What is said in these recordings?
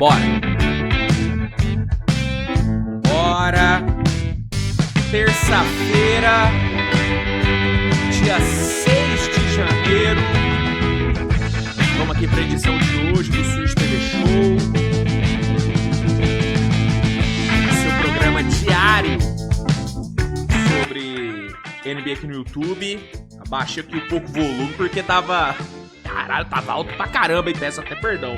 Bora! Bora! Terça-feira, dia 6 de janeiro. Vamos aqui para a edição de hoje do Switch TV Show. Seu programa diário sobre NBA aqui no YouTube. Abaixei aqui um pouco o volume porque tava... Caralho, tava alto pra caramba e peço até perdão.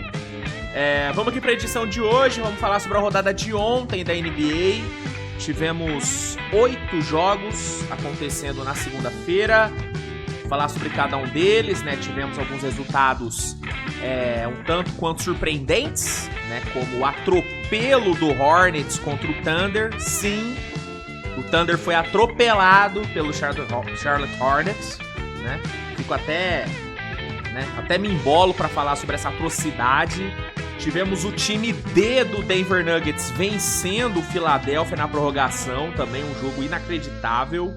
Vamos aqui para a edição de hoje. Vamos falar sobre a rodada de ontem da NBA. Tivemos 8 jogos acontecendo na segunda-feira. Falar sobre cada um deles, né? Tivemos alguns resultados um tanto quanto surpreendentes, né? Como o atropelo do Hornets contra o Thunder. Sim, o Thunder foi atropelado pelo Charlotte Hornets, né? Fico até me embolo para falar sobre essa atrocidade. Tivemos o time D do Denver Nuggets vencendo o Philadelphia na prorrogação, também um jogo inacreditável.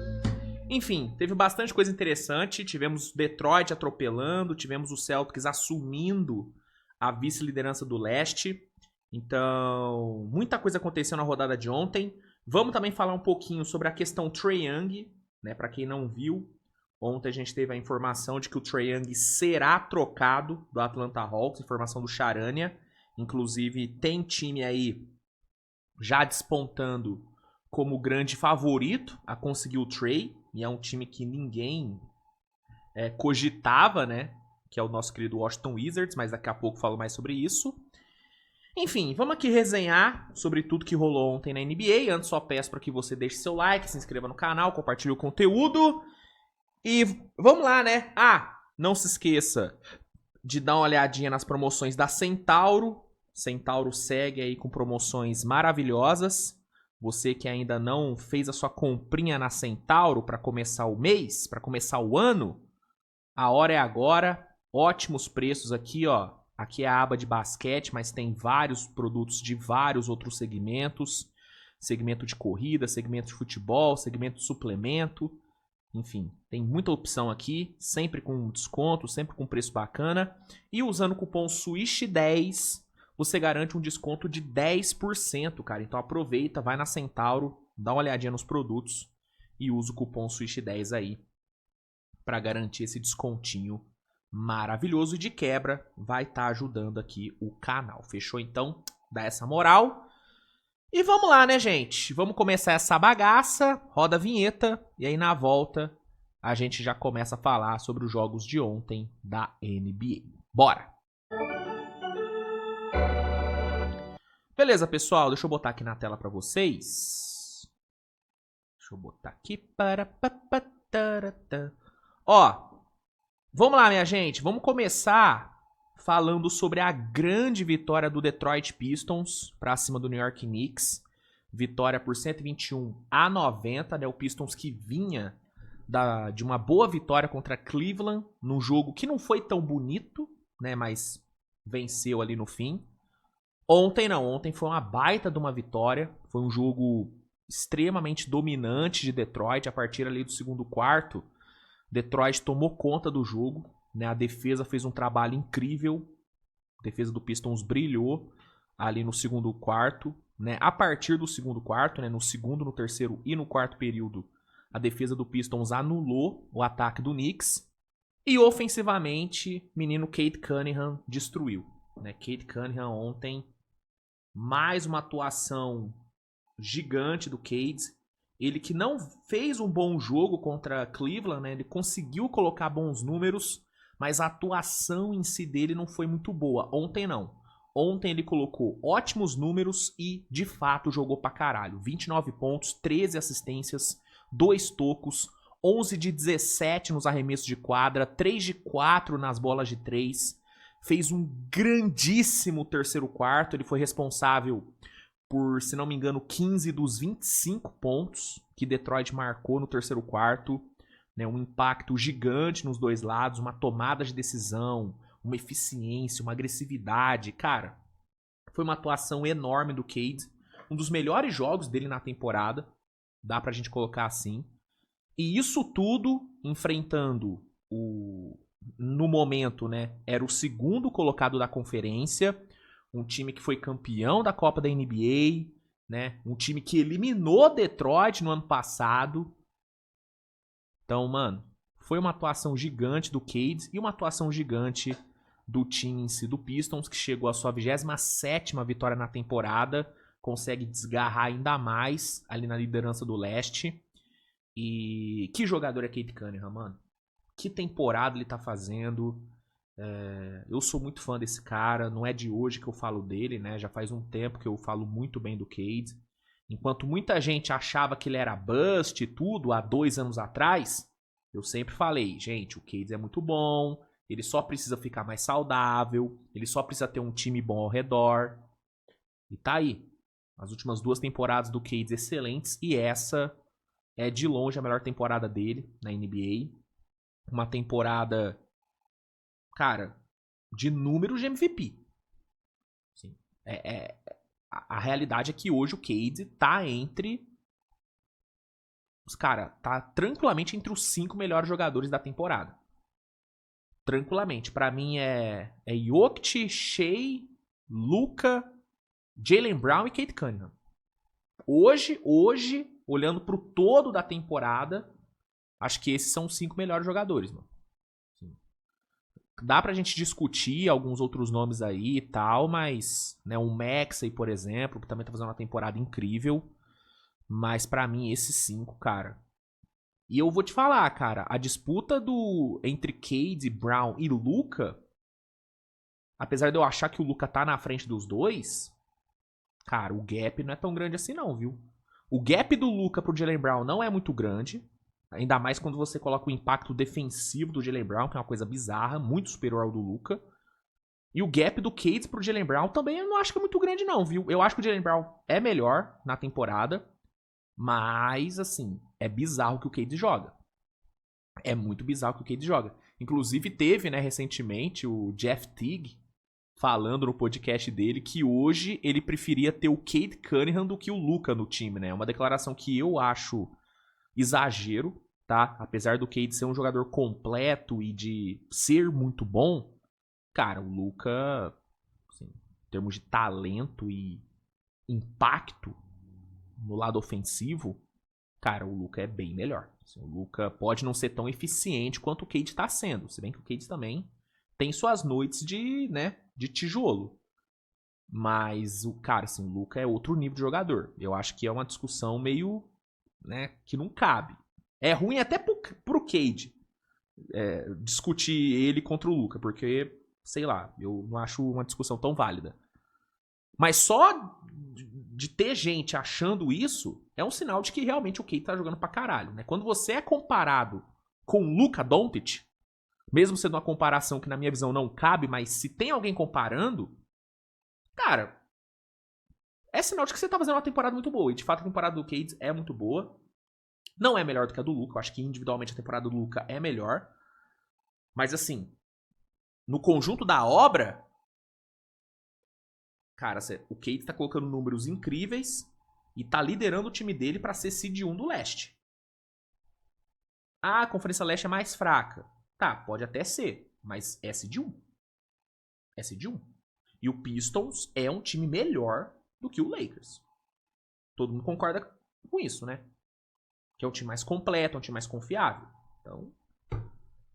Enfim, teve bastante coisa interessante. Tivemos Detroit atropelando, tivemos o Celtics assumindo a vice-liderança do leste. Então, muita coisa aconteceu na rodada de ontem. Vamos também falar um pouquinho sobre a questão Trae Young, né? Para quem não viu, ontem a gente teve a informação de que o Trae Young será trocado do Atlanta Hawks, informação do Charania. Inclusive, tem time aí já despontando como grande favorito a conseguir o Trae. E é um time que ninguém cogitava, né? Que é o nosso querido Washington Wizards, mas daqui a pouco falo mais sobre isso. Enfim, vamos aqui resenhar sobre tudo que rolou ontem na NBA. Antes, só peço para que você deixe seu like, se inscreva no canal, compartilhe o conteúdo. E vamos lá, né? Não se esqueça de dar uma olhadinha nas promoções da Centauro. Centauro segue aí com promoções maravilhosas. Você que ainda não fez a sua comprinha na Centauro para começar o mês, para começar o ano, a hora é agora. Ótimos preços aqui, ó. Aqui é a aba de basquete, mas tem vários produtos de vários outros segmentos. Segmento de corrida, segmento de futebol, segmento de suplemento. Enfim, tem muita opção aqui, sempre com desconto, sempre com preço bacana. E usando o cupom SWISH10, você garante um desconto de 10%, cara. Então aproveita, vai na Centauro, dá uma olhadinha nos produtos e usa o cupom SWISH10 aí para garantir esse descontinho maravilhoso. E de quebra, vai estar ajudando aqui o canal. Fechou? Então, dá essa moral. E vamos lá, né, gente? Vamos começar essa bagaça, roda a vinheta, e aí na volta a gente já começa a falar sobre os jogos de ontem da NBA. Bora! Beleza, pessoal, deixa eu botar aqui na tela pra vocês. Deixa eu botar aqui. Ó, vamos lá, minha gente, vamos começar falando sobre a grande vitória do Detroit Pistons pra cima do New York Knicks. Vitória por 121-90, né? O Pistons que vinha de uma boa vitória contra Cleveland, num jogo que não foi tão bonito, né? Mas venceu ali no fim. Ontem foi uma baita de uma vitória. Foi um jogo extremamente dominante de Detroit. A partir ali do segundo quarto, Detroit tomou conta do jogo, né? A defesa fez um trabalho incrível. A defesa do Pistons brilhou ali no segundo quarto, né? A partir do segundo quarto, né? No segundo, no terceiro e no quarto período, a defesa do Pistons anulou o ataque do Knicks. E ofensivamente, menino Cade Cunningham destruiu, né? Cade Cunningham ontem, mais uma atuação gigante do Cade. Ele que não fez um bom jogo contra Cleveland, né? Ele conseguiu colocar bons números, mas a atuação em si dele não foi muito boa. Ontem não. Ontem ele colocou ótimos números e, de fato, jogou pra caralho. 29 pontos, 13 assistências, 2 tocos, 11 de 17 nos arremessos de quadra, 3 de 4 nas bolas de 3. Fez um grandíssimo terceiro quarto. Ele foi responsável por, se não me engano, 15 dos 25 pontos que Detroit marcou no terceiro quarto. Né, um impacto gigante nos dois lados, uma tomada de decisão, uma eficiência, uma agressividade. Cara, foi uma atuação enorme do Cade. Um dos melhores jogos dele na temporada. Dá pra gente colocar assim. E isso tudo enfrentando no momento, né, era o segundo colocado da conferência, um time que foi campeão da Copa da NBA, né? Um time que eliminou Detroit no ano passado. Então, mano, foi uma atuação gigante do Cade e uma atuação gigante do time em si, do Pistons, que chegou à sua 27ª vitória na temporada, consegue desgarrar ainda mais ali na liderança do leste. E que jogador é Cade Cunningham, mano? Que temporada ele tá fazendo? Eu sou muito fã desse cara, não é de hoje que eu falo dele, né? Já faz um tempo que eu falo muito bem do Cade. Enquanto muita gente achava que ele era bust e tudo, há 2 anos atrás, eu sempre falei, gente, o Cade é muito bom, ele só precisa ficar mais saudável, ele só precisa ter um time bom ao redor. E tá aí. As últimas 2 temporadas do Cade excelentes, e essa é de longe a melhor temporada dele na NBA. Uma temporada, cara, de números de MVP. Assim, a realidade é que hoje o Cade tá entre tá tranquilamente entre os 5 melhores jogadores da temporada. Tranquilamente. Pra mim é Jokic, Shea, Luka, Jaylen Brown e Cade Cunningham. Hoje, olhando pro todo da temporada, acho que esses são os 5 melhores jogadores, mano. Dá pra gente discutir alguns outros nomes aí e tal, mas, né, o Maxey, por exemplo, que também tá fazendo uma temporada incrível. Mas pra mim, esses 5, cara. E eu vou te falar, cara, a disputa entre Cade, Brown e Luka, apesar de eu achar que o Luka tá na frente dos dois, cara, o gap não é tão grande assim não, viu? O gap do Luka pro Jaylen Brown não é muito grande. Ainda mais quando você coloca o impacto defensivo do Jaylen Brown, que é uma coisa bizarra, muito superior ao do Luka. E o gap do Cade pro Jaylen Brown também eu não acho que é muito grande não, viu? Eu acho que o Jaylen Brown é melhor na temporada, mas, assim, é bizarro que o Cade joga. É muito bizarro que o Cade joga. Inclusive teve, né, recentemente, o Jeff Teague falando no podcast dele que hoje ele preferia ter o Cade Cunningham do que o Luka no time, né? É uma declaração que eu acho exagero, tá? Apesar do Cade ser um jogador completo e de ser muito bom, cara, o Luka, assim, em termos de talento e impacto no lado ofensivo, cara, o Luka é bem melhor. Assim, o Luka pode não ser tão eficiente quanto o Cade tá sendo, se bem que o Cade também tem suas noites de tijolo. Mas o cara, assim, o Luka é outro nível de jogador. Eu acho que é uma discussão meio, né, que não cabe. É ruim até pro Cade discutir ele contra o Luka, porque, sei lá, eu não acho uma discussão tão válida. Mas só de ter gente achando isso é um sinal de que realmente o Cade tá jogando pra caralho, né? Quando você é comparado com o Luka Doncic, mesmo sendo uma comparação que na minha visão não cabe, mas se tem alguém comparando, cara, é sinal de que você tá fazendo uma temporada muito boa. E de fato a temporada do Cade é muito boa. Não é melhor do que a do Luka. Eu acho que individualmente a temporada do Luka é melhor. Mas assim, no conjunto da obra, cara, o Cade tá colocando números incríveis e tá liderando o time dele pra ser seed 1 do leste. Ah, a Conferência Leste é mais fraca. Tá, pode até ser, mas é seed 1. É seed 1. E o Pistons é um time melhor do que o Lakers. Todo mundo concorda com isso, né? Que é um time mais completo, é um time mais confiável. Então...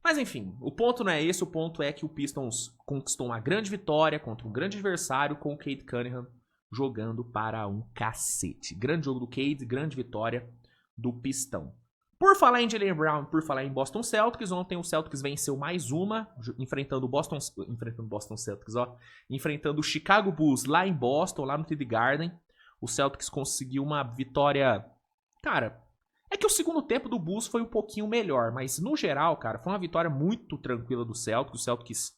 Mas enfim, o ponto não é esse, o ponto é que o Pistons conquistou uma grande vitória contra um grande adversário com o Cade Cunningham jogando para um cacete. Grande jogo do Cade, grande vitória do Pistão. Por falar em Jaylen Brown, por falar em Boston Celtics, ontem o Celtics venceu mais uma, enfrentando o Boston Celtics, ó, enfrentando o Chicago Bulls lá em Boston, lá no TD Garden. O Celtics conseguiu uma vitória, cara... É que o segundo tempo do Bulls foi um pouquinho melhor, mas no geral, cara, foi uma vitória muito tranquila do Celtics. O Celtics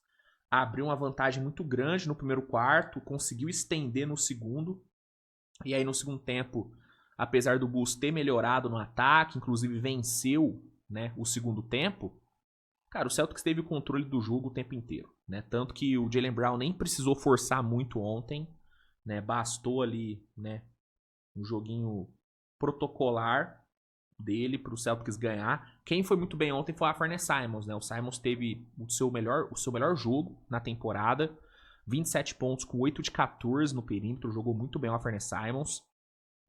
abriu uma vantagem muito grande no primeiro quarto, conseguiu estender no segundo. E aí no segundo tempo, apesar do Bulls ter melhorado no ataque, inclusive venceu, né, o segundo tempo, cara, o Celtics teve o controle do jogo o tempo inteiro, né? Tanto que o Jaylen Brown nem precisou forçar muito ontem, né? Bastou ali, né, um joguinho protocolar dele pro Celtics ganhar. Quem foi muito bem ontem foi a Anfernee Simons, né? O Simons teve o seu melhor jogo na temporada. 27 pontos com 8 de 14 no perímetro, jogou muito bem o Alfred Simons.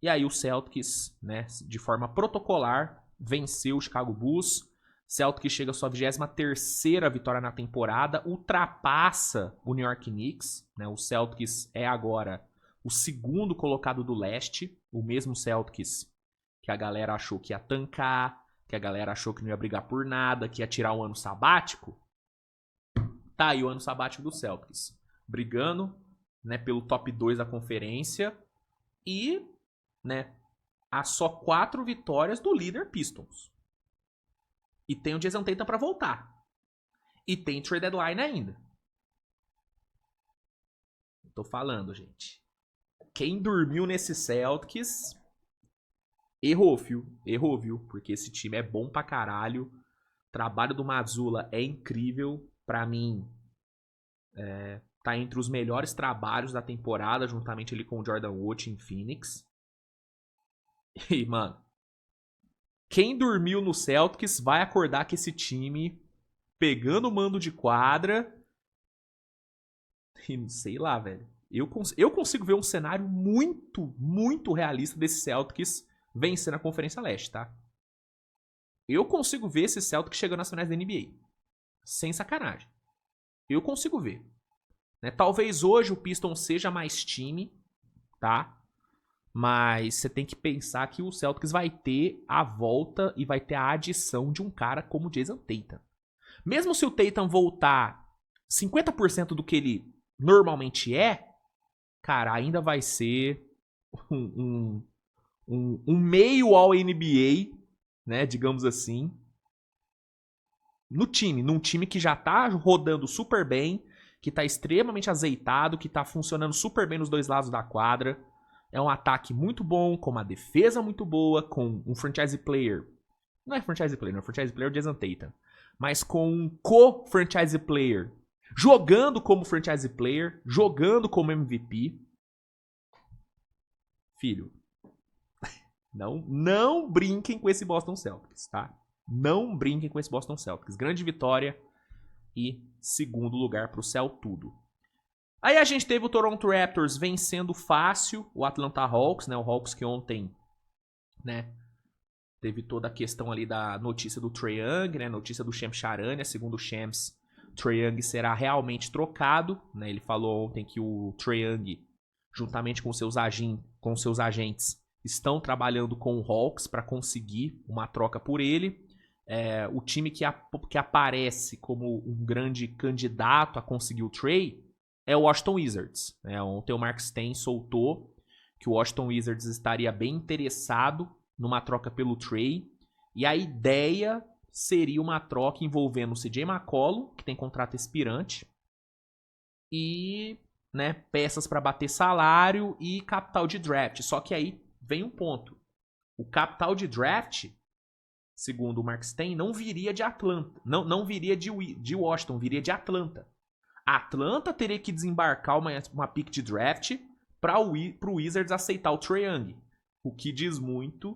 E aí o Celtics, né, de forma protocolar, venceu o Chicago Bulls. Celtics chega à sua 23ª vitória na temporada, ultrapassa o New York Knicks, né? O Celtics é agora o segundo colocado do leste, o mesmo Celtics que a galera achou que ia tancar, que a galera achou que não ia brigar por nada, que ia tirar um ano sabático. Tá aí o ano sabático do Celtics, brigando, né, pelo top 2 da conferência e, né, a só 4 vitórias do líder Pistons. E tem o Jason Tatum pra voltar. E tem trade deadline ainda. Tô falando, gente. Quem dormiu nesse Celtics errou, viu? Porque esse time é bom pra caralho. O trabalho do Mazzulla é incrível. Pra mim, tá entre os melhores trabalhos da temporada, juntamente ali com o Jordan Wood em Phoenix. E, mano, quem dormiu no Celtics vai acordar com esse time pegando o mando de quadra. E sei lá, velho. Eu consigo ver um cenário muito, muito realista desse Celtics vencer na Conferência Leste, tá? Eu consigo ver esse Celtics chegando nas finais da NBA. Sem sacanagem. Eu consigo ver. Né? Talvez hoje o Pistons seja mais time, tá? Mas você tem que pensar que o Celtics vai ter a volta e vai ter a adição de um cara como o Jason Tatum. Mesmo se o Tatum voltar 50% do que ele normalmente é, cara, ainda vai ser um meio ao NBA, né, digamos assim, num time que já tá rodando super bem, que tá extremamente azeitado, que tá funcionando super bem nos dois lados da quadra. É um ataque muito bom, com uma defesa muito boa, com um franchise player. Não é franchise player, não é franchise player, é o Jason Tatum. Mas com um co-franchise player. Jogando como franchise player, jogando como MVP. Filho, não brinquem com esse Boston Celtics, tá? Não brinquem com esse Boston Celtics. Grande vitória e segundo lugar pro Céu tudo. Aí a gente teve o Toronto Raptors vencendo fácil o Atlanta Hawks, né? O Hawks que ontem, né, teve toda a questão ali da notícia do Trae Young, né? Notícia do Shams Charania. Segundo o Shams, Trae Young será realmente trocado, né? Ele falou ontem que o Trae Young, juntamente com seus agentes, estão trabalhando com o Hawks para conseguir uma troca por ele. O time que aparece como um grande candidato a conseguir o Trae é o Washington Wizards. Ontem o Mark Stein soltou que o Washington Wizards estaria bem interessado numa troca pelo Trae. E a ideia seria uma troca envolvendo o CJ McCollum, que tem contrato expirante, e, né, peças para bater salário e capital de draft. Só que aí vem um ponto. O capital de draft, segundo o Mark Stein, não viria de Atlanta. Não viria de Washington, viria de Atlanta. A Atlanta teria que desembarcar uma pick de draft para o Wizards aceitar o Trae Young. O que diz muito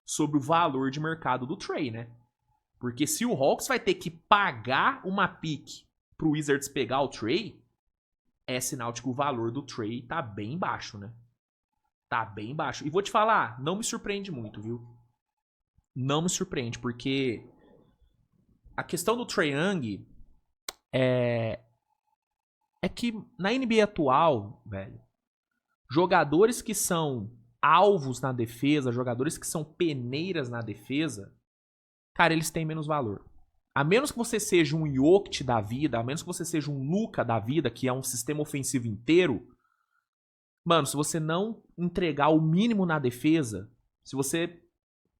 sobre o valor de mercado do Trae, né? Porque se o Hawks vai ter que pagar uma pick pro Wizards pegar o Trae, é sinal de que o valor do Trae tá bem baixo, né? Tá bem baixo. E vou te falar, não me surpreende muito, viu? Não me surpreende, porque a questão do Trae Young é que na NBA atual, velho, jogadores que são alvos na defesa, jogadores que são peneiras na defesa, cara, eles têm menos valor. A menos que você seja um Jokic da vida, a menos que você seja um Luka da vida, que é um sistema ofensivo inteiro, mano, se você não entregar o mínimo na defesa, se você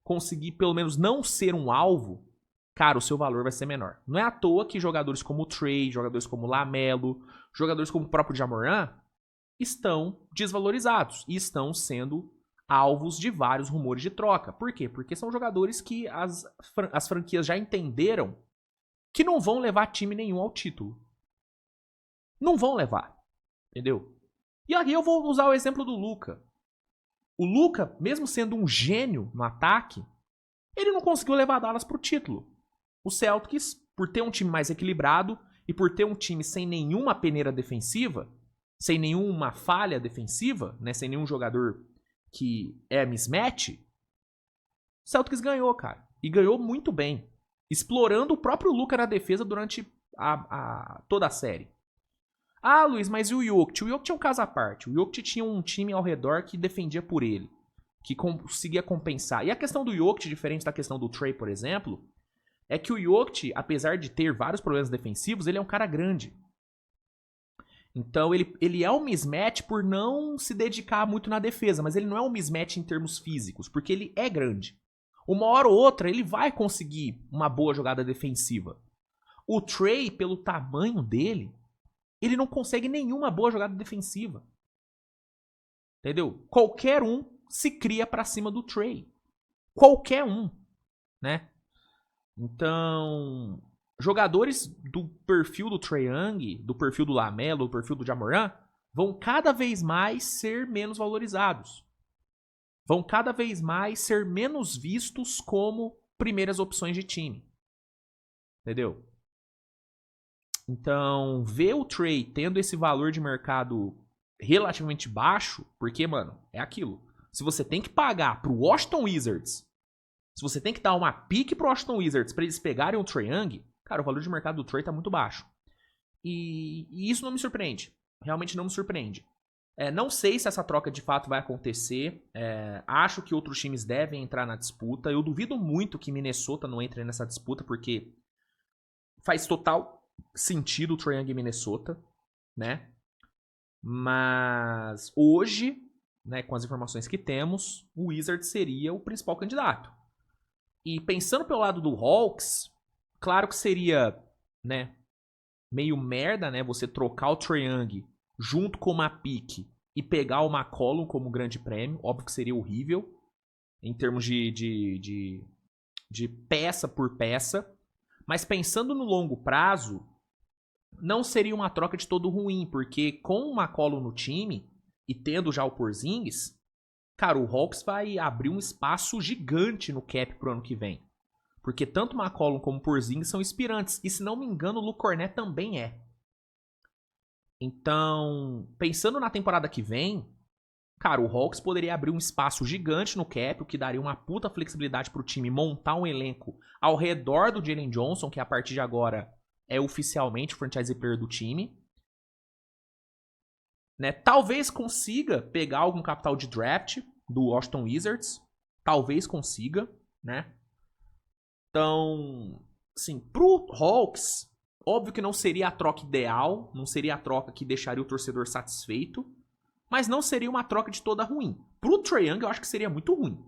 conseguir pelo menos não ser um alvo, cara, o seu valor vai ser menor. Não é à toa que jogadores como o Trae, jogadores como o LaMelo, jogadores como o próprio Ja Morant estão desvalorizados e estão sendo alvos de vários rumores de troca. Por quê? Porque são jogadores que as franquias já entenderam que não vão levar time nenhum ao título. Não vão levar. Entendeu? E aqui eu vou usar o exemplo do Luka. O Luka, mesmo sendo um gênio no ataque, ele não conseguiu levar Dallas pro título. O Celtics, por ter um time mais equilibrado e por ter um time sem nenhuma peneira defensiva, sem nenhuma falha defensiva, né, sem nenhum jogador que é mismatch, o Celtics ganhou, cara. E ganhou muito bem, explorando o próprio Luka na defesa durante toda a série. Ah, Luiz, mas e o Jokic? O Jokic é um caso à parte. O Jokic tinha um time ao redor que defendia por ele, que conseguia compensar. E a questão do Jokic, diferente da questão do Trae, por exemplo, é que o Jokic, apesar de ter vários problemas defensivos, ele é um cara grande. Então ele é um mismatch por não se dedicar muito na defesa, mas ele não é um mismatch em termos físicos, porque ele é grande. Uma hora ou outra ele vai conseguir uma boa jogada defensiva. O Trae, pelo tamanho dele, ele não consegue nenhuma boa jogada defensiva. Entendeu? Qualquer um se cria pra cima do Trae. Qualquer um, né? Então, jogadores do perfil do Trae Young, do perfil do LaMelo, do perfil do Ja Morant, vão cada vez mais ser menos valorizados. Vão cada vez mais ser menos vistos como primeiras opções de time. Entendeu? Então, ver o Trae tendo esse valor de mercado relativamente baixo, porque, mano, é aquilo. Se você tem que pagar pro Washington Wizards, se você tem que dar uma pique pro Washington Wizards pra eles pegarem o Trae Young, cara, o valor de mercado do Trae tá muito baixo. E isso não me surpreende. Realmente não me surpreende. Não sei se essa troca de fato vai acontecer. Acho que outros times devem entrar na disputa. Eu duvido muito que Minnesota não entre nessa disputa, porque faz total sentido o Trae Young em Minnesota, né? Mas hoje, né, com as informações que temos, o Wizards seria o principal candidato. E pensando pelo lado do Hawks, claro que seria, né, meio merda, né, você trocar o Trae Young junto com uma pique e pegar o McCollum como grande prêmio. Óbvio que seria horrível em termos de peça por peça. Mas pensando no longo prazo, não seria uma troca de todo ruim, porque com o McCollum no time e tendo já o Porzingis, cara, o Hawks vai abrir um espaço gigante no cap pro ano que vem. Porque tanto o McCollum como o Porzingis são inspirantes. E se não me engano, o Luke Cornet também é. Então, pensando na temporada que vem, cara, o Hawks poderia abrir um espaço gigante no cap, o que daria uma puta flexibilidade pro time montar um elenco ao redor do Jalen Johnson, que a partir de agora é oficialmente o franchise player do time. Né? Talvez consiga pegar algum capital de draft do Washington Wizards. Talvez consiga, né? Então, assim, pro Hawks, óbvio que não seria a troca ideal, não seria a troca que deixaria o torcedor satisfeito, mas não seria uma troca de toda ruim. Pro Trae Young, eu acho que seria muito ruim.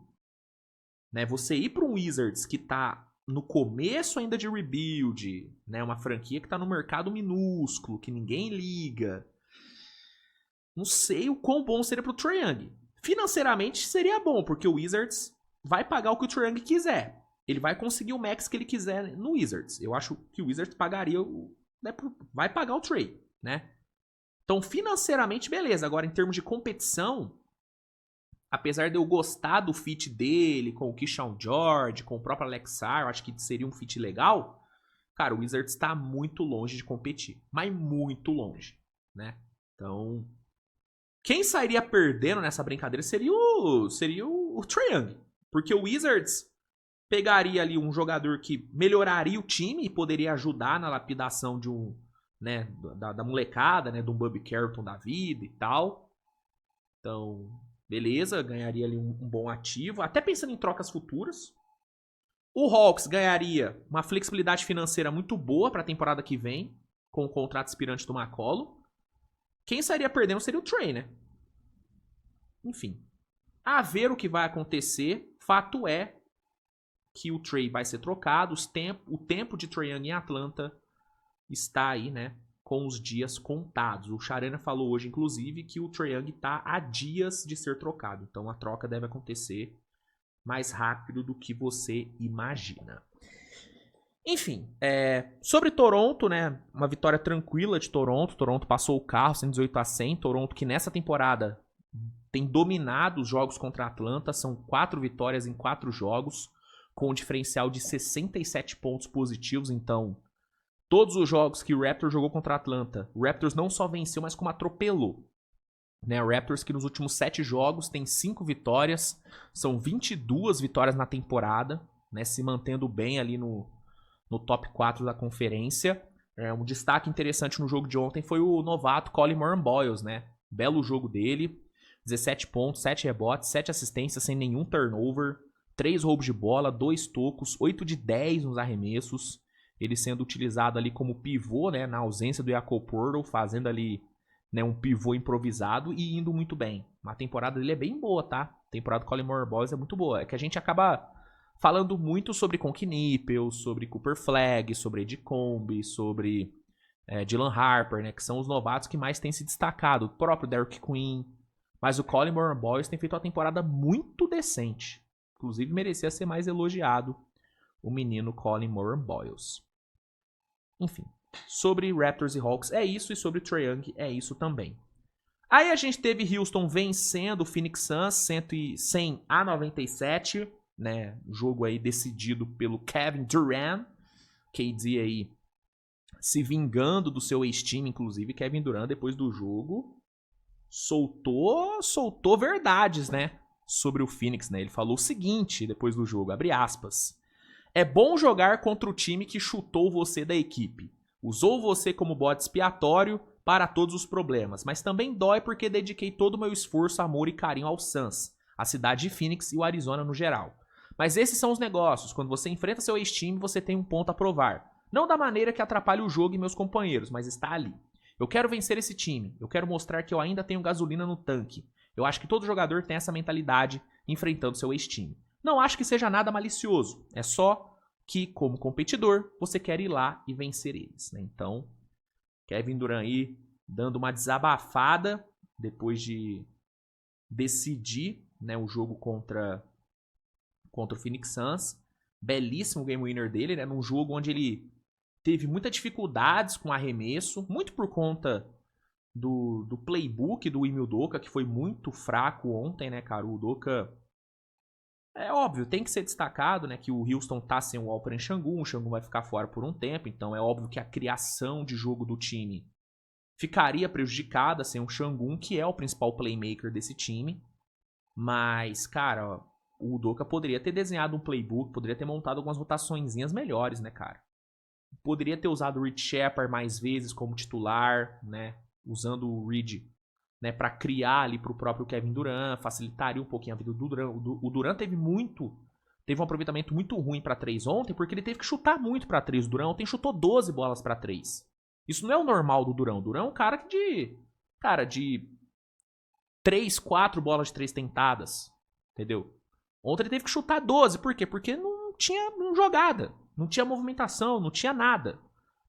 Né? Você ir pro Wizards, que tá no começo ainda de rebuild, né? Uma franquia que tá no mercado minúsculo, que ninguém liga. Não sei o quão bom seria pro Trae Young. Financeiramente seria bom, porque o Wizards vai pagar o que o Trae Young quiser. Ele vai conseguir o max que ele quiser no Wizards. Eu acho que o Wizards pagaria, vai pagar o Trae, né? Então, financeiramente, beleza. Agora, em termos de competição, apesar de eu gostar do fit dele com o Keyshawn George, com o próprio Alex Sarr, eu acho que seria um fit legal. Cara, o Wizards está muito longe de competir. Mas muito longe, né? Então, quem sairia perdendo nessa brincadeira seria o Trae Young. Porque o Wizards pegaria ali um jogador que melhoraria o time e poderia ajudar na lapidação de um, né, da molecada, né, de um Bobby Carrollton da vida e tal. Então, beleza, ganharia ali um bom ativo, até pensando em trocas futuras. O Hawks ganharia uma flexibilidade financeira muito boa para a temporada que vem, com o contrato expirante do McCollum. Quem sairia perdendo seria o Trae, né? Enfim, a ver o que vai acontecer. Fato é que o Trae vai ser trocado, o tempo de Trae Young em Atlanta está aí, né, com os dias contados. O Charana falou hoje, inclusive, que o Trae Young está a dias de ser trocado. Então a troca deve acontecer mais rápido do que você imagina. Enfim, sobre Toronto, né, uma vitória tranquila de Toronto. Toronto passou o carro 118-100. Toronto que nessa temporada tem dominado os jogos contra a Atlanta. São 4 vitórias em 4 jogos, com um diferencial de 67 pontos positivos. Então, Todos os jogos que o Raptors jogou contra a Atlanta, o Raptors não só venceu, mas como atropelou. Né, o Raptors que nos últimos 7 jogos tem 5 vitórias, são 22 vitórias na temporada, né, se mantendo bem ali no top 4 da conferência. Um destaque interessante no jogo de ontem foi o novato Collin Moran-Boyles, né? Belo jogo dele, 17 pontos, 7 rebotes, 7 assistências sem nenhum turnover, 3 roubos de bola, 2 tocos, 8 de 10 nos arremessos. Ele sendo utilizado ali como pivô, né, na ausência do Jakob Poeltl, fazendo ali, né, um pivô improvisado e indo muito bem. A temporada dele é bem boa, tá? A temporada do Collin Moran-Boyles é muito boa. É que a gente acaba falando muito sobre Conk Nippel, sobre Cooper Flagg, sobre Edcombe, sobre Dylan Harper, né, que são os novatos que mais têm se destacado. O próprio Derrick Queen. Mas o Collin Moran-Boyles tem feito uma temporada muito decente. Inclusive merecia ser mais elogiado o menino Collin Moran-Boyles. Enfim, sobre Raptors e Hawks é isso, e sobre Trae Young é isso também. Aí a gente teve Houston vencendo o Phoenix Suns 100-97, né? Jogo aí decidido pelo Kevin Durant, KD aí se vingando do seu ex-time, inclusive Kevin Durant depois do jogo soltou verdades, né, sobre o Phoenix, né? Ele falou o seguinte depois do jogo, abre aspas: "É bom jogar contra o time que chutou você da equipe. Usou você como bode expiatório para todos os problemas, mas também dói porque dediquei todo o meu esforço, amor e carinho ao Suns, a cidade de Phoenix e o Arizona no geral. Mas esses são os negócios, quando você enfrenta seu ex-time, você tem um ponto a provar. Não da maneira que atrapalhe o jogo e meus companheiros, mas está ali. Eu quero vencer esse time, eu quero mostrar que eu ainda tenho gasolina no tanque. Eu acho que todo jogador tem essa mentalidade enfrentando seu ex-time. Não acho que seja nada malicioso, é só que, como competidor, você quer ir lá e vencer eles, né? Então, Kevin Durant aí dando uma desabafada depois de decidir, né, o jogo contra o Phoenix Suns. Belíssimo game winner dele, né? Num jogo onde ele teve muitas dificuldades com arremesso, muito por conta do playbook do Ime Udoka, que foi muito fraco ontem, né, cara? O Udoka, é óbvio, tem que ser destacado, né, que o Houston tá sem o Alperen Sengun, o Sengun vai ficar fora por um tempo, então é óbvio que a criação de jogo do time ficaria prejudicada sem o Sengun, que é o principal playmaker desse time. Mas, cara, o Udoka poderia ter desenhado um playbook, poderia ter montado algumas rotaçõezinhas melhores, né, cara? Poderia ter usado o Reed Shepard mais vezes como titular, né, usando o Reed, né, para criar ali pro próprio Kevin Durant, facilitaria um pouquinho a vida do Durant. O Durant teve um aproveitamento muito ruim para 3 ontem, porque ele teve que chutar muito para 3. O Durant ontem chutou 12 bolas para 3. Isso não é o normal do Durant. O Durant é um cara de 3, 4 bolas de 3 tentadas, entendeu? Ontem ele teve que chutar 12, por quê? Porque não tinha jogada, não tinha movimentação, não tinha nada.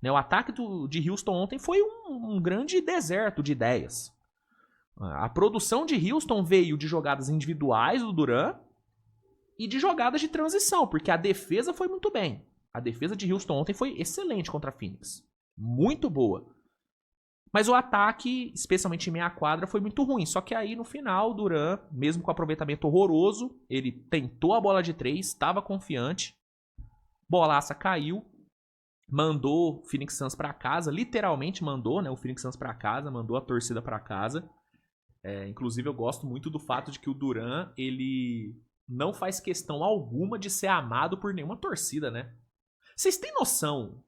Né? O ataque de Houston ontem foi um grande deserto de ideias. A produção de Houston veio de jogadas individuais do Durant e de jogadas de transição, porque a defesa foi muito bem. A defesa de Houston ontem foi excelente contra a Phoenix. Muito boa. Mas o ataque, especialmente em meia quadra, foi muito ruim. Só que aí no final, o Durant, mesmo com aproveitamento horroroso, ele tentou a bola de 3, estava confiante. Bolaça caiu. Mandou o Phoenix Suns pra casa. Literalmente mandou, né, o Phoenix Suns pra casa. Mandou a torcida pra casa. Inclusive eu gosto muito do fato de que o Durant, ele não faz questão alguma de ser amado por nenhuma torcida, né? Vocês têm noção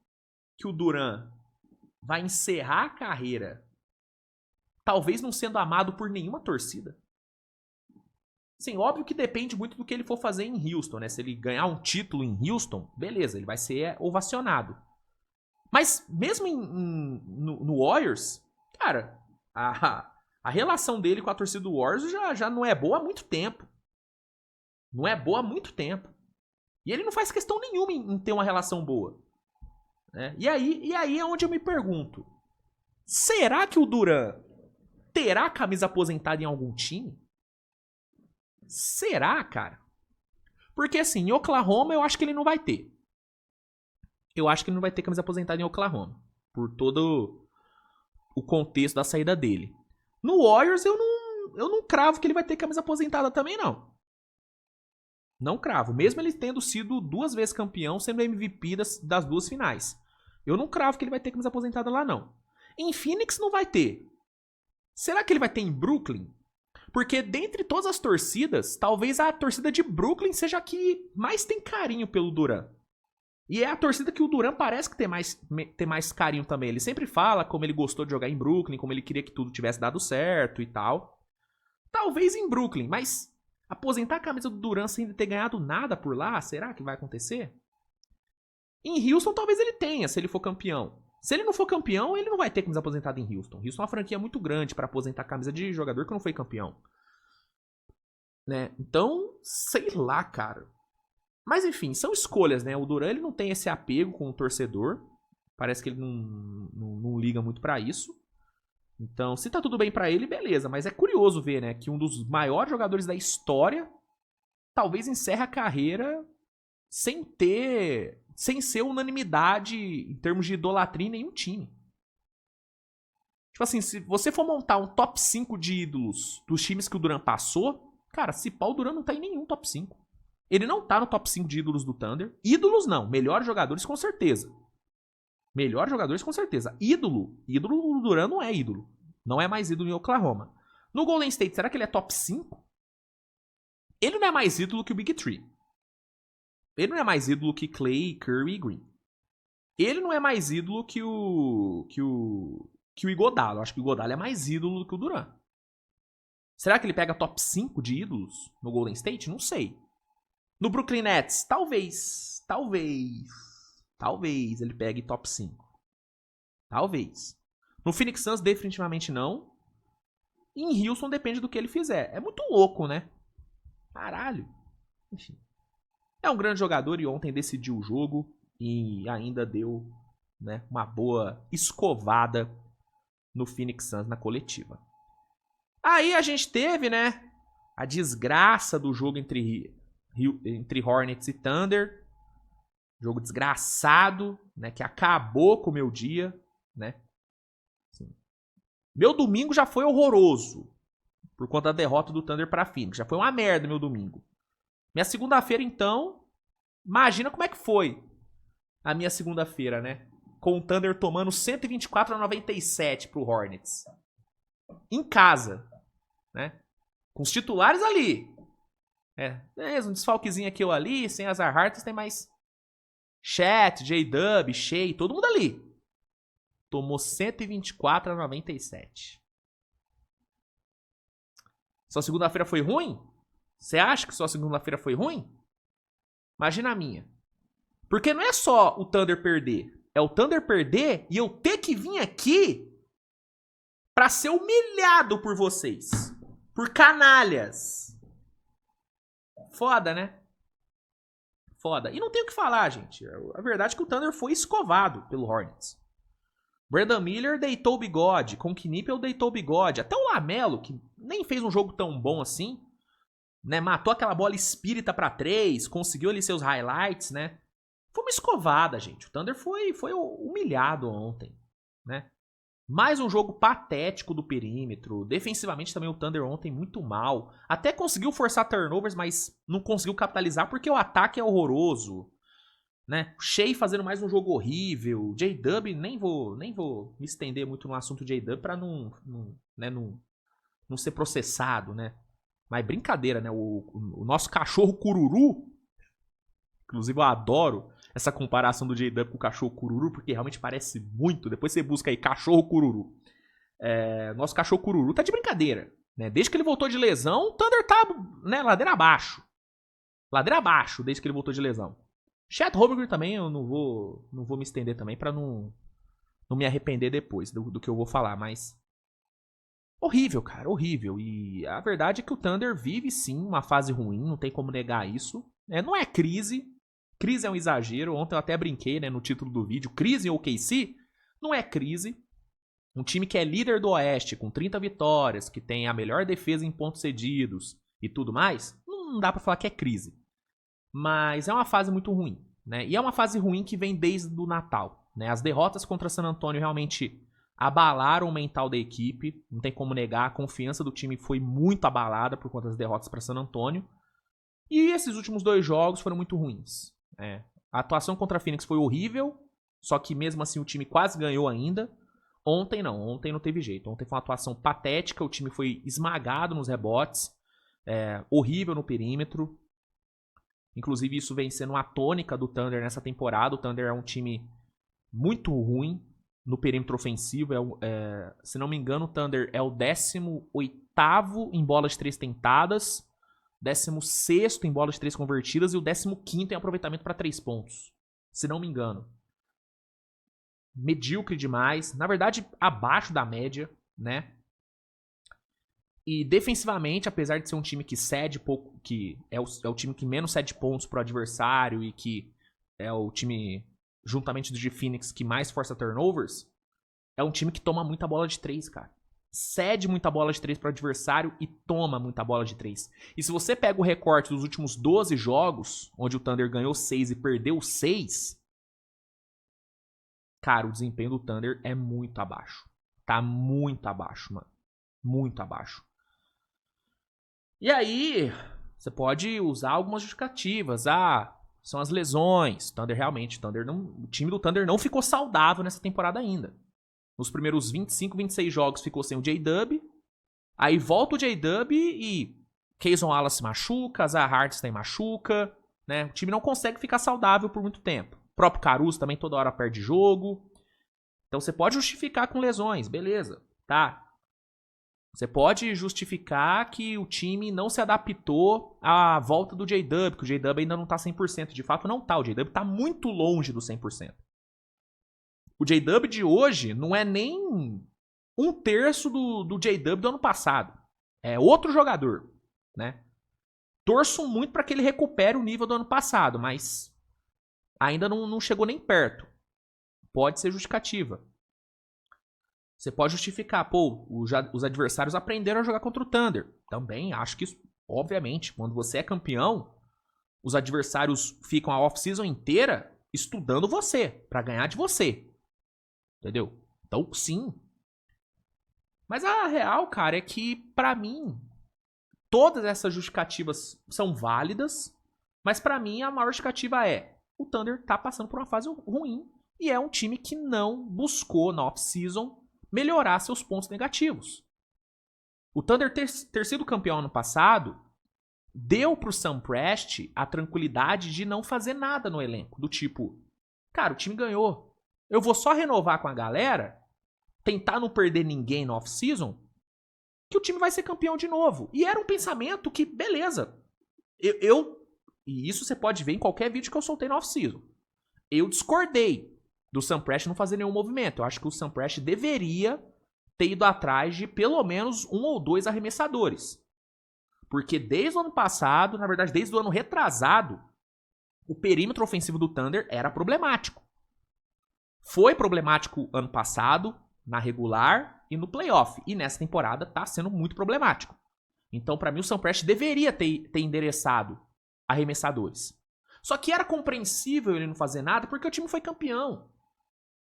que o Durant vai encerrar a carreira talvez não sendo amado por nenhuma torcida? Sim, óbvio que depende muito do que ele for fazer em Houston, né? Se ele ganhar um título em Houston, beleza, ele vai ser ovacionado. Mas mesmo no Warriors, cara, a relação dele com a torcida do Warriors já não é boa há muito tempo. Não é boa há muito tempo. E ele não faz questão nenhuma em ter uma relação boa. Né? E aí é onde eu me pergunto. Será que o Durant terá a camisa aposentada em algum time? Será, cara? Porque assim, em Oklahoma eu acho que ele não vai ter. Eu acho que ele não vai ter camisa aposentada em Oklahoma. Por todo o contexto da saída dele. No Warriors eu não cravo que ele vai ter camisa aposentada também, não. Não cravo. Mesmo ele tendo sido 2 vezes campeão, sendo MVP das 2 finais. Eu não cravo que ele vai ter camisa aposentada lá, não. Em Phoenix não vai ter. Será que ele vai ter em Brooklyn? Porque dentre todas as torcidas, talvez a torcida de Brooklyn seja a que mais tem carinho pelo Durant. E é a torcida que o Durant parece que ter mais carinho também. Ele sempre fala como ele gostou de jogar em Brooklyn, como ele queria que tudo tivesse dado certo e tal. Talvez em Brooklyn, mas aposentar a camisa do Durant sem ter ganhado nada por lá, será que vai acontecer? Em Houston talvez ele tenha, se ele for campeão. Se ele não for campeão, ele não vai ter camisa aposentada em Houston. Houston é uma franquia muito grande para aposentar a camisa de jogador que não foi campeão. Né? Então, sei lá, cara. Mas enfim, são escolhas, né? O Durant ele não tem esse apego com o torcedor. Parece que ele não liga muito pra isso. Então, se tá tudo bem pra ele, beleza. Mas é curioso ver, né? Que um dos maiores jogadores da história talvez encerre a carreira sem ser unanimidade em termos de idolatria em nenhum time. Tipo assim, se você for montar um top 5 de ídolos dos times que o Durant passou, cara, se pau, o Durant não tá em nenhum top 5. Ele não tá no top 5 de ídolos do Thunder. Ídolos não, melhores jogadores com certeza. Melhores jogadores com certeza. Ídolo do Durant não é ídolo. Não é mais ídolo em Oklahoma. No Golden State, será que ele é top 5? Ele não é mais ídolo que o Big Three. Ele não é mais ídolo que Clay, Curry e Green. Ele não é mais ídolo que o Iguodala. Eu acho que o Iguodala é mais ídolo do que o Durant. Será que ele pega top 5 de ídolos no Golden State? Não sei. No Brooklyn Nets, talvez ele pegue top 5. Talvez. No Phoenix Suns, definitivamente não. E em Houston depende do que ele fizer. É muito louco, né? Caralho. Enfim. É um grande jogador e ontem decidiu o jogo e ainda deu, né, uma boa escovada no Phoenix Suns na coletiva. Aí a gente teve, né, a desgraça do jogo entre Hornets e Thunder. Jogo desgraçado, né, que acabou com o meu dia, né. Assim, meu domingo já foi horroroso por conta da derrota do Thunder para Phoenix. Já foi uma merda meu domingo. Minha segunda-feira, então, imagina como é que foi a minha segunda-feira, né? Com o Thunder tomando 124-97 pro Hornets. Em casa, né? Com os titulares ali. Beleza, um desfalquezinho aqui ou ali, sem as Hartas, tem mais Chat, J-Dub, Shea, todo mundo ali. Tomou 124-97. Sua segunda-feira foi ruim? Você acha que sua segunda-feira foi ruim? Imagina a minha. Porque não é só o Thunder perder. É o Thunder perder e eu ter que vir aqui pra ser humilhado por vocês. Por canalhas. Foda, né? Foda. E não tem o que falar, gente. A verdade é que o Thunder foi escovado pelo Hornets. Brandon Miller deitou o bigode. Com Knippel deitou o bigode. Até o LaMelo, que nem fez um jogo tão bom assim, né, matou aquela bola espírita pra 3, conseguiu ali seus highlights, né? Foi uma escovada, gente. O Thunder foi humilhado ontem, né? Mais um jogo patético do perímetro. Defensivamente também o Thunder ontem muito mal. Até conseguiu forçar turnovers, mas não conseguiu capitalizar porque o ataque é horroroso, né? Shea fazendo mais um jogo horrível. J-Dub, nem vou me estender muito no assunto J-Dub pra não ser processado, né? Mas brincadeira, né? O nosso cachorro cururu, inclusive eu adoro essa comparação do J-Dub com o cachorro cururu, porque realmente parece muito. Depois você busca aí, cachorro cururu. Nosso cachorro cururu tá de brincadeira, né? Desde que ele voltou de lesão, o Thunder tá, né, ladeira abaixo. Ladeira abaixo, desde que ele voltou de lesão. Chet Holmgren também, eu não vou me estender também pra não me arrepender depois do que eu vou falar, mas... Horrível, cara, horrível. E a verdade é que o Thunder vive, sim, uma fase ruim, não tem como negar isso. Não é crise. Crise é um exagero. Ontem eu até brinquei, né, no título do vídeo. Crise em OKC não é crise. Um time que é líder do Oeste, com 30 vitórias, que tem a melhor defesa em pontos cedidos e tudo mais, não dá pra falar que é crise. Mas é uma fase muito ruim, né? E é uma fase ruim que vem desde o Natal, né? As derrotas contra San Antonio realmente abalaram o mental da equipe, não tem como negar, a confiança do time foi muito abalada por conta das derrotas para San Antonio. E esses últimos 2 jogos foram muito ruins. A atuação contra a Phoenix foi horrível, Só que mesmo assim o time quase ganhou ainda. Ontem não teve jeito. Ontem foi uma atuação patética, o time foi esmagado nos rebotes, horrível no perímetro. Inclusive isso vem sendo uma tônica do Thunder nessa temporada. O Thunder é um time muito ruim no perímetro ofensivo. Se não me engano, o Thunder é o 18º em bola de 3 tentadas, 16º em bola de 3 convertidas e o 15º em aproveitamento para 3 pontos. Se não me engano. Medíocre demais. Na verdade, abaixo da média, né? E defensivamente, apesar de ser um time que cede pouco, que é o time que menos cede pontos pro adversário e que é o time, juntamente do de Phoenix, que mais força turnovers, é um time que toma muita bola de 3, cara. Cede muita bola de 3 pro adversário e toma muita bola de 3. E se você pega o recorte dos últimos 12 jogos, onde o Thunder ganhou 6 e perdeu 6, cara, o desempenho do Thunder é muito abaixo. Tá muito abaixo, mano. Muito abaixo. E aí, você pode usar algumas justificativas. São as lesões. O time do Thunder não ficou saudável nessa temporada ainda. Nos primeiros 25, 26 jogos ficou sem o J-Dub. Aí volta o J-Dub e Cason Wallace machuca, Zah Hartenstein machuca. Né? O time não consegue ficar saudável por muito tempo. O próprio Caruso também toda hora perde jogo. Então você pode justificar com lesões, beleza. Tá. Você pode justificar que o time não se adaptou à volta do J-Dub, que o J-Dub ainda não tá 100%. De fato, não tá. O J-Dub tá muito longe do 100%. O J-Dub de hoje não é nem 1/3 do J-Dub do ano passado. É outro jogador, né? Torço muito para que ele recupere o nível do ano passado, mas ainda não chegou nem perto. Pode ser justificativa. Você pode justificar, os adversários aprenderam a jogar contra o Thunder. Também acho que, obviamente, quando você é campeão, os adversários ficam a off-season inteira estudando você, pra ganhar de você. Entendeu? Então, sim. Mas a real, cara, é que, pra mim, todas essas justificativas são válidas, mas pra mim a maior justificativa é: o Thunder tá passando por uma fase ruim e é um time que não buscou na off-season melhorar seus pontos negativos. O Thunder ter sido campeão ano passado deu pro Sam Presti a tranquilidade de não fazer nada no elenco. Do tipo, cara, o time ganhou. Eu vou só renovar com a galera, tentar não perder ninguém no off-season, que o time vai ser campeão de novo. E era um pensamento que, beleza. E isso você pode ver em qualquer vídeo que eu soltei no off-season. Eu discordei do Sam Presti não fazer nenhum movimento. Eu acho que o Sam Presti deveria ter ido atrás de pelo menos 1 ou 2 arremessadores. Porque desde o ano passado, na verdade desde o ano retrasado, o perímetro ofensivo do Thunder era problemático. Foi problemático ano passado, na regular e no playoff. E nessa temporada tá sendo muito problemático. Então, pra mim, o Sam Presti deveria ter endereçado arremessadores. Só que era compreensível ele não fazer nada porque o time foi campeão.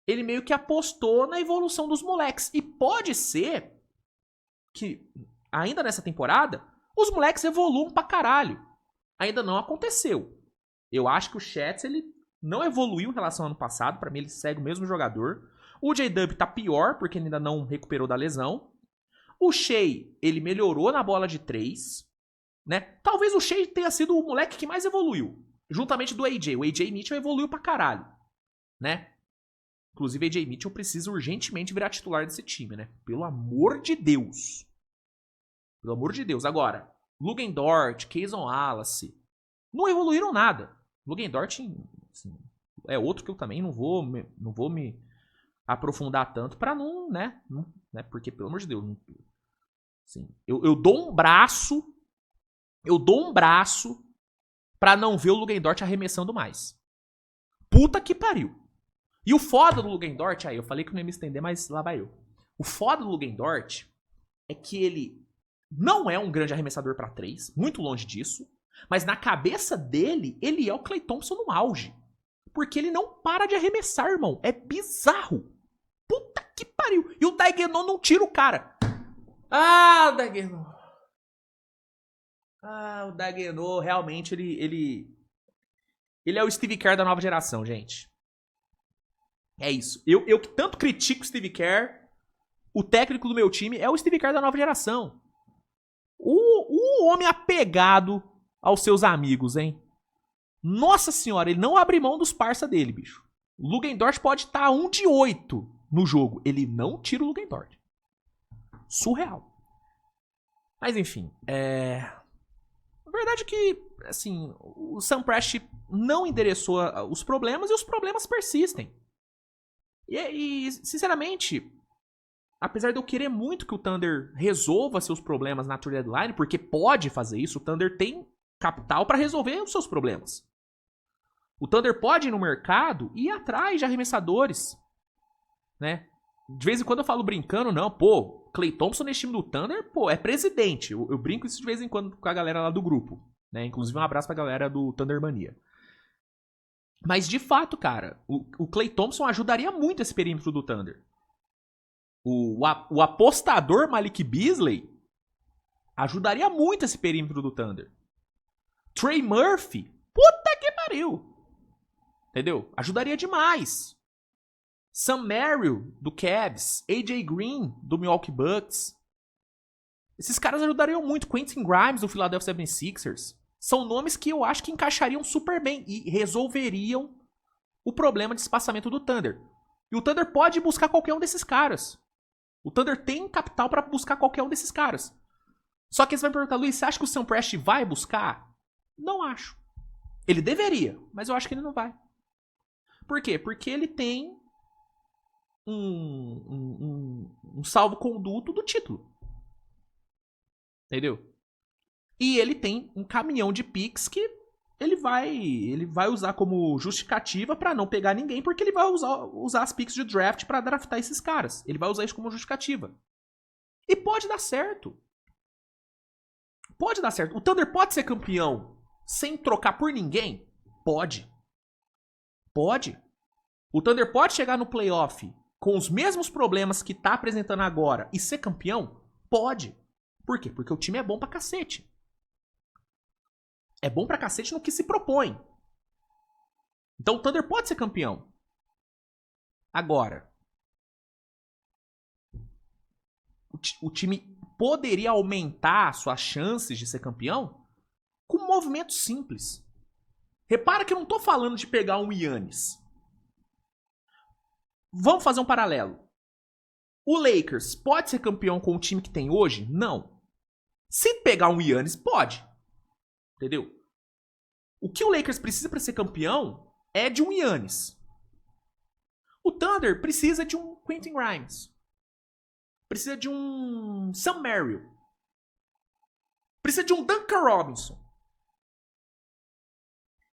Ele meio que apostou na evolução dos moleques. E pode ser que, ainda nessa temporada, os moleques evoluam pra caralho. Ainda não aconteceu. Eu acho que o Chetz, ele não evoluiu em relação ao ano passado. Pra mim, ele segue o mesmo jogador. O J-Dub tá pior, porque ele ainda não recuperou da lesão. O Shea, ele melhorou na bola de 3. Né? Talvez o Shea tenha sido o moleque que mais evoluiu. Juntamente do AJ. O AJ Mitchell evoluiu pra caralho. Né? Inclusive, AJ Mitchell precisa urgentemente virar titular desse time, né? Pelo amor de Deus. Pelo amor de Deus. Agora, Lugendort, Cason Wallace, não evoluíram nada. Lugendort, assim, é outro que eu também não vou me aprofundar tanto pra não, né? Porque, pelo amor de Deus, assim, eu dou um braço pra não ver o Lugendort arremessando mais. Puta que pariu. E o foda do Lugendort, aí eu falei que não ia me estender, mas lá vai eu. O foda do Lugendort é que ele não é um grande arremessador pra 3, muito longe disso, mas na cabeça dele, ele é o Klay Thompson no auge. Porque ele não para de arremessar, irmão. É bizarro. Puta que pariu. E o Daigneault não tira o cara. O Daigneault. O Daigneault, realmente, ele é o Steve Kerr da nova geração, gente. É isso. Eu que tanto critico o Steve Kerr, o técnico do meu time é o Steve Kerr da nova geração. O homem apegado aos seus amigos, hein? Nossa senhora, ele não abre mão dos parça dele, bicho. O Lugendort pode estar 1 de 8 no jogo. Ele não tira o Lugendort. Surreal. Mas enfim, a verdade é que, assim, o Sam Prest não endereçou os problemas e os problemas persistem. E sinceramente, apesar de eu querer muito que o Thunder resolva seus problemas na trade deadline, porque pode fazer isso, o Thunder tem capital para resolver os seus problemas. O Thunder pode ir no mercado e ir atrás de arremessadores, né? De vez em quando eu falo brincando, não, pô, Klay Thompson nesse time do Thunder, pô, é presidente. Eu brinco isso de vez em quando com a galera lá do grupo, né? Inclusive um abraço pra galera do Thunder Mania. Mas de fato, cara, o Klay Thompson ajudaria muito esse perímetro do Thunder. O apostador Malik Beasley ajudaria muito esse perímetro do Thunder. Trey Murphy, puta que pariu. Entendeu? Ajudaria demais. Sam Merrill, do Cavs. AJ Green, do Milwaukee Bucks. Esses caras ajudariam muito. Quentin Grimes, do Philadelphia 76ers. São nomes que eu acho que encaixariam super bem e resolveriam o problema de espaçamento do Thunder. E o Thunder pode buscar qualquer um desses caras. O Thunder tem capital para buscar qualquer um desses caras. Só que você vai me perguntar, Luiz, você acha que o Sam Prest vai buscar? Não acho. Ele deveria, mas eu acho que ele não vai. Por quê? Porque ele tem um salvo-conduto do título. Entendeu? E ele tem um caminhão de picks que ele vai usar como justificativa pra não pegar ninguém, porque ele vai usar as picks de draft pra draftar esses caras. Ele vai usar isso como justificativa. E pode dar certo. Pode dar certo. O Thunder pode ser campeão sem trocar por ninguém? Pode. Pode. O Thunder pode chegar no playoff com os mesmos problemas que tá apresentando agora e ser campeão? Pode. Por quê? Porque o time é bom pra cacete. É bom pra cacete no que se propõe. Então o Thunder pode ser campeão. Agora, o time poderia aumentar suas chances de ser campeão com um movimento simples. Repara que eu não tô falando de pegar um Giannis. Vamos fazer um paralelo. O Lakers pode ser campeão com o time que tem hoje? Não. Se pegar um Giannis, pode. Entendeu? O que o Lakers precisa para ser campeão é de um Giannis. O Thunder precisa de um Quentin Grimes. Precisa de um Sam Merrill. Precisa de um Duncan Robinson.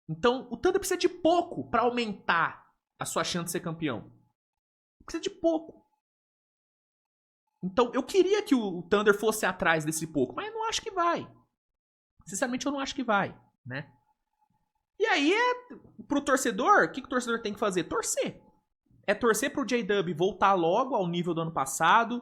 Então, o Thunder precisa de pouco para aumentar a sua chance de ser campeão. Precisa de pouco. Então, eu queria que o Thunder fosse atrás desse pouco, mas eu não acho que vai. Sinceramente, eu não acho que vai, né? E aí, pro torcedor, o que o torcedor tem que fazer? Torcer. É torcer pro J-Dub voltar logo ao nível do ano passado.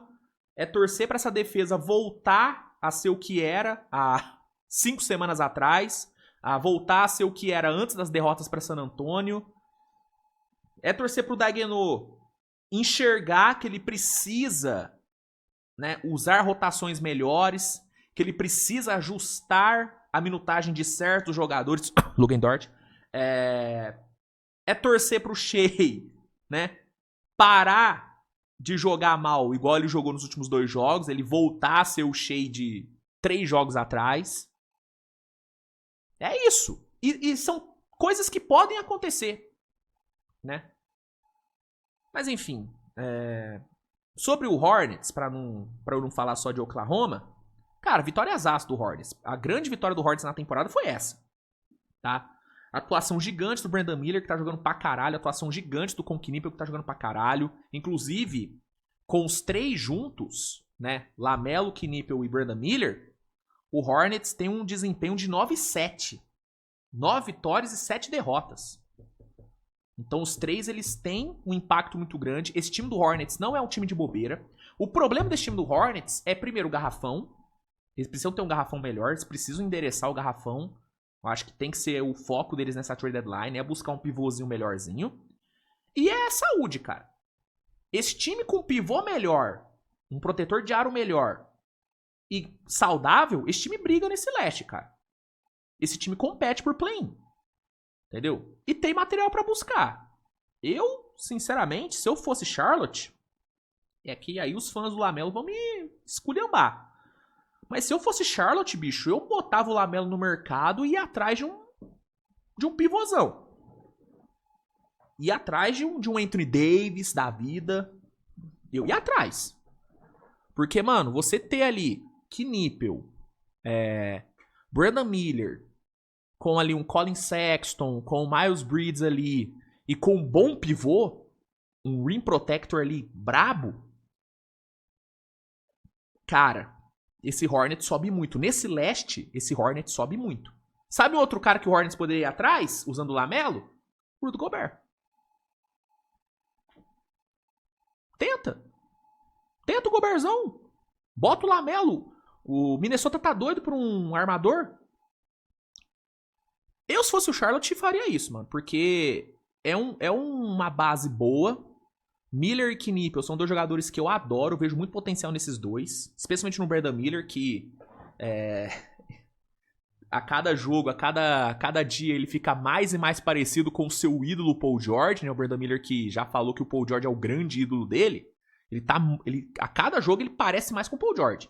É torcer pra essa defesa voltar a ser o que era há 5 semanas atrás. A voltar a ser o que era antes das derrotas pra San Antonio. É torcer pro Daigneault enxergar que ele precisa, né, usar rotações melhores, que ele precisa ajustar a minutagem de certos jogadores. Lugendort. É torcer pro Shea, né, parar de jogar mal igual ele jogou nos últimos 2 jogos, ele voltar a ser o Shea de 3 jogos atrás. É isso. E são coisas que podem acontecer, né? Mas enfim, sobre o Hornets, pra eu não falar só de Oklahoma, cara, vitória azaço do Hornets. A grande vitória do Hornets na temporada foi essa, tá? Atuação gigante do Brandon Miller, que tá jogando pra caralho. Atuação gigante do Con Knippel, que tá jogando pra caralho. Inclusive, com os 3 juntos, né? Lamelo, Knippel e Brandon Miller, o Hornets tem um desempenho de 9-7. 9 vitórias e 7 derrotas. Então os 3, eles têm um impacto muito grande. Esse time do Hornets não é um time de bobeira. O problema desse time do Hornets é, primeiro, o garrafão. Eles precisam ter um garrafão melhor. Eles precisam endereçar o garrafão. Eu acho que tem que ser o foco deles nessa trade deadline. É buscar um pivôzinho melhorzinho. E é saúde, cara. Esse time com pivô melhor, um protetor de aro melhor e saudável, esse time briga nesse leste, cara. Esse time compete por play-in. Entendeu? E tem material pra buscar. Eu, sinceramente, se eu fosse Charlotte, é que aí os fãs do Lamelo vão me esculhambar. Mas se eu fosse Charlotte, bicho, eu botava o Lamelo no mercado e ia atrás de um pivôzão. Ia atrás de um Anthony Davis da vida. Eu ia atrás. Porque, mano, você ter ali Knipel, Brandon Miller, com ali um Colin Sexton, com o Miles Bridges ali, e com um bom pivô, um rim protector ali brabo, cara, esse Hornets sobe muito. Nesse leste, esse Hornets sobe muito. Sabe um outro cara que o Hornets poderia ir atrás, usando o Lamelo? O Rudy Gobert. Tenta o Gobertzão. Bota o Lamelo. O Minnesota tá doido por um armador. Eu, se fosse o Charlotte, faria isso, mano. Porque é uma base boa. Miller e Knipel são dois jogadores que eu adoro. Vejo muito potencial nesses dois. Especialmente no Brandon Miller, que a cada jogo, a cada dia, ele fica mais e mais parecido com o seu ídolo Paul George, né? O Brandon Miller, que já falou que o Paul George é o grande ídolo dele. A cada jogo ele parece mais com o Paul George.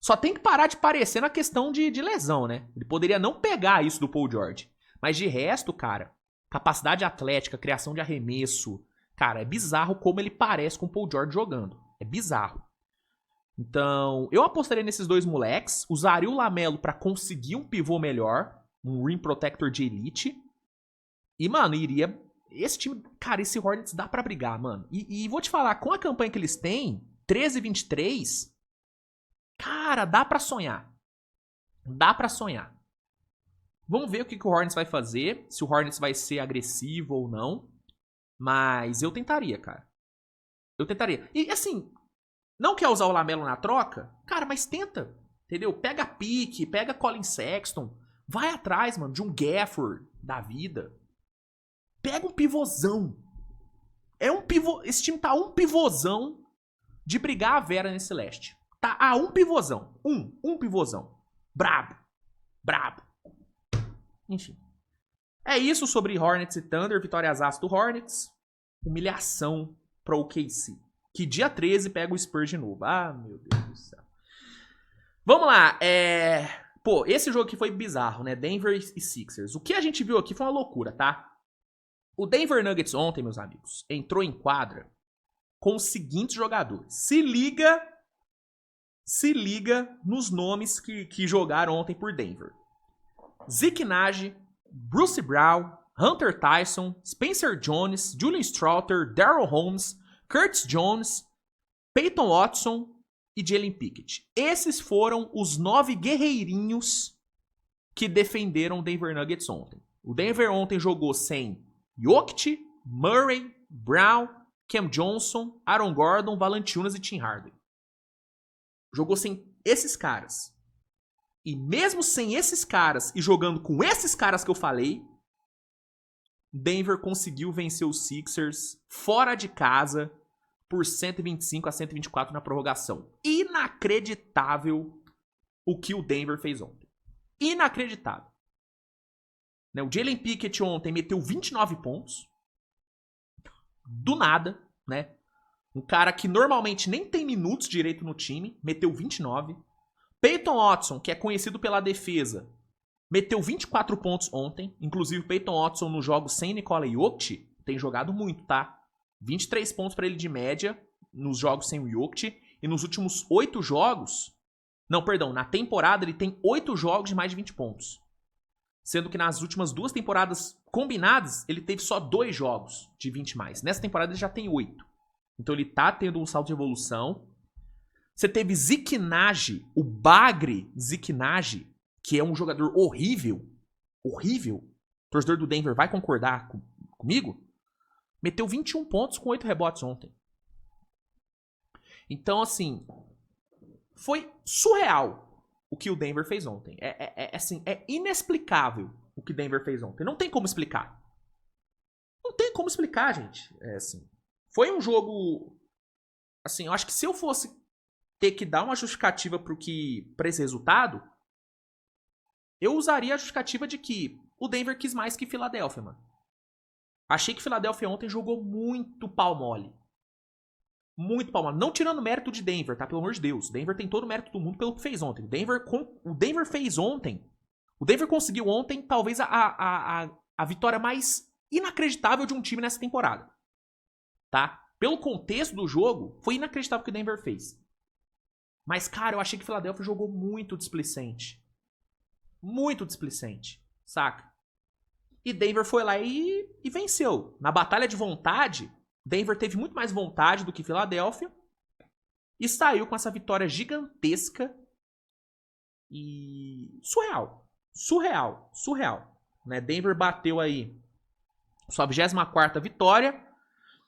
Só tem que parar de parecer na questão de lesão, né? Ele poderia não pegar isso do Paul George. Mas de resto, cara, capacidade atlética, criação de arremesso, cara, é bizarro como ele parece com o Paul George jogando. É bizarro. Então, eu apostaria nesses dois moleques, usaria o Lamelo pra conseguir um pivô melhor, um rim protector de elite. E, mano, iria... Esse time, cara, esse Hornets dá pra brigar, mano. E vou te falar, com a campanha que eles têm, 13-23, cara, dá pra sonhar. Dá pra sonhar. Vamos ver o que o Hornets vai fazer, se o Hornets vai ser agressivo ou não. Mas eu tentaria, cara. Eu tentaria. E, assim, não quer usar o Lamelo na troca? Cara, mas tenta, entendeu? Pega pique, pega Colin Sexton. Vai atrás, mano, de um Gafford da vida. Pega um pivôzão. Esse time tá um pivôzão de brigar a Vera nesse leste. Tá a um pivôzão. Um pivôzão. Brabo. Enfim. É isso sobre Hornets e Thunder. Vitórias aço do Hornets. Humilhação pra OKC. Que dia 13 pega o Spurs de novo. Ah, meu Deus do céu. Vamos lá. Pô, esse jogo aqui foi bizarro, né? Denver e Sixers. O que a gente viu aqui foi uma loucura, tá? O Denver Nuggets ontem, meus amigos, entrou em quadra com os seguintes jogadores. Se liga nos nomes que jogaram ontem por Denver. Zeke Naji, Bruce Brown, Hunter Tyson, Spencer Jones, Julian Stroughter, Darryl Holmes, Curtis Jones, Peyton Watson e Jalen Pickett. Esses foram os 9 guerreirinhos que defenderam o Denver Nuggets ontem. O Denver ontem jogou sem Jokic, Murray, Brown, Cam Johnson, Aaron Gordon, Valanciunas e Tim Hardaway. Jogou sem esses caras. E mesmo sem esses caras e jogando com esses caras que eu falei, Denver conseguiu vencer os Sixers fora de casa por 125-124 na prorrogação. Inacreditável o que o Denver fez ontem. Inacreditável. O Jalen Pickett ontem meteu 29 pontos. Do nada, né? Um cara que normalmente nem tem minutos direito no time, meteu 29. Peyton Watson, que é conhecido pela defesa, meteu 24 pontos ontem. Inclusive, Peyton Watson nos jogos sem Nikola Jokic tem jogado muito, tá? 23 pontos pra ele de média nos jogos sem o Jokic. E nos últimos 8 jogos... Não, perdão, na temporada ele tem 8 jogos de mais de 20 pontos. Sendo que nas últimas 2 temporadas combinadas, ele teve só 2 jogos de 20 mais. Nessa temporada ele já tem 8. Então ele tá tendo um salto de evolução. Você teve Zeke Naji, o bagre Zeke Naji, que é um jogador horrível. Horrível. O torcedor do Denver vai concordar comigo? Meteu 21 pontos com 8 rebotes ontem. Então, assim, foi surreal o que o Denver fez ontem. É inexplicável o que o Denver fez ontem. Não tem como explicar. Não tem tem como explicar, gente. Assim, foi um jogo... Assim, eu acho que se eu fosse ter que dar uma justificativa pra esse resultado, eu usaria a justificativa de que o Denver quis mais que Filadélfia, mano. Achei que Filadélfia ontem jogou muito pau mole. Muito pau mole. Não tirando mérito de Denver, tá? Pelo amor de Deus. Denver tem todo o mérito do mundo pelo que fez ontem. O Denver fez ontem. O Denver conseguiu ontem, talvez, a vitória mais inacreditável de um time nessa temporada. Tá? Pelo contexto do jogo, foi inacreditável o que o Denver fez. Mas, cara, eu achei que Filadélfia jogou muito displicente. Muito displicente. Saca? E Denver foi lá e venceu. Na batalha de vontade, Denver teve muito mais vontade do que Filadélfia. E saiu com essa vitória gigantesca. E surreal. Surreal. Né? Denver bateu aí sua 24ª vitória.